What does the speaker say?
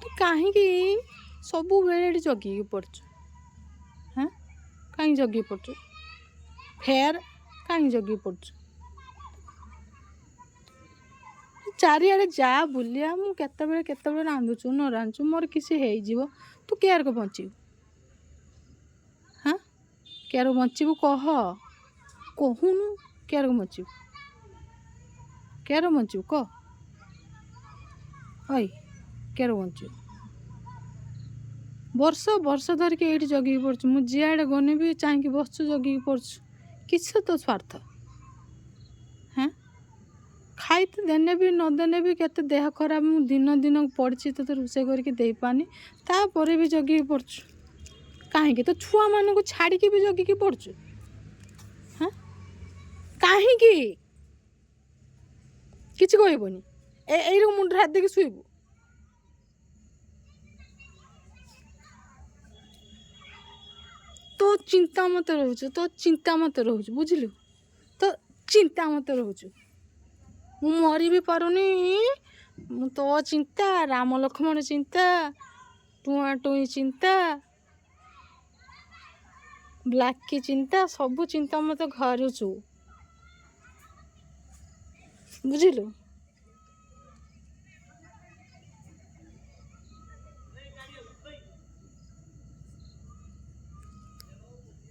ତୁ କାହିଁକି ସବୁବେଳେ ଏଠି ଜଗିକି ପଡ଼ୁଛୁ? ହଁ, କାହିଁକି ଜଗିକି ପଡ଼ୁଛୁ? ଫେର୍ କାହିଁକି ଜଗିକି ପଡ଼ୁଛୁ? ଚାରିଆଡ଼େ ଯା ବୁଲିଆ, ମୁଁ କେତେବେଳେ ରାନ୍ଧୁଛୁ ନ ରାନ୍ଧୁଛୁ ମୋର କିଛି ହେଇଯିବ, ତୁ କେୟାରକୁ ବଞ୍ଚିବୁ? ହଁ, କେୟାରକୁ ବଞ୍ଚିବୁ? କହୁନୁ କେୟାରକୁ ବଞ୍ଚିବୁ? କେୟାରକୁ ବଞ୍ଚିବୁ କହ? ଅଇ କେୟାରକୁ ବଞ୍ଚିବୁ? ବର୍ଷ ଧରିକି ଏଇଠି ଜଗିକି ପଡ଼ୁଛୁ, ମୁଁ ଯିଆଡ଼େ ଗନେ ବି ଚାହିଁକି ବସୁଛୁ, ଜଗିକି ପଡ଼ୁଛୁ, କିଛି ତ ସ୍ୱାର୍ଥ? ହଁ, ଖାଇତେ ଦେନେ ବି ନଦେନେ ବି କେତେ ଦେହ ଖରାପ, ମୁଁ ଦିନ ପଡ଼ିଛି ତୋତେ ରୋଷେଇ କରିକି ଦେଇପାରୁନି, ତାପରେ ବି ଜଗିକି ପଡ଼ୁଛୁ। କାହିଁକି? ତ ଛୁଆମାନଙ୍କୁ ଛାଡ଼ିକି ବି ଜଗିକି ପଡ଼ୁଛୁ? ହଁ, କାହିଁକି? କିଛି କହିବନି? ଏଇରୁ ମୁଣ୍ଡରେ ହାତ ଦେଇକି ଶୋଇବୁ? ତୋ ଚିନ୍ତା ମତେ ରହୁଛୁ, ବୁଝିଲୁ? ତୋ ଚିନ୍ତା ମତେ ରହୁଛୁ। ମୁଁ ମରି ବି ପାରୁନି, ମୁଁ ତୋ ଚିନ୍ତା, ରାମ ଲକ୍ଷ୍ମଣ ଚିନ୍ତା, ଟୁଆଁ ଟୁଇଁ ଚିନ୍ତା, ବ୍ଲାକି ଚିନ୍ତା, ସବୁ ଚିନ୍ତା ମତେ ଘରୁଛୁ, ବୁଝିଲୁ?